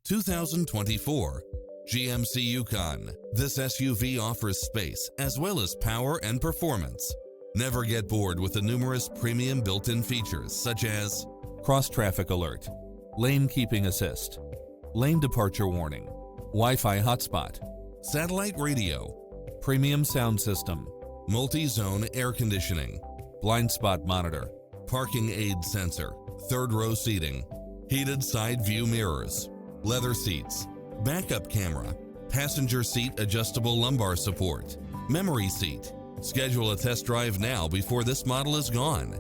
2024 GMC Yukon. This SUV offers space as well as power and performance. Never get bored with the numerous premium built-in features such as cross-traffic alert, lane keeping assist, lane departure warning, Wi-Fi hotspot, satellite radio, premium sound system, multi-zone air conditioning, blind spot monitor, parking aid sensor, third row seating, heated side view mirrors, leather seats, backup camera, passenger seat adjustable lumbar support, memory seat. Schedule a test drive now before this model is gone.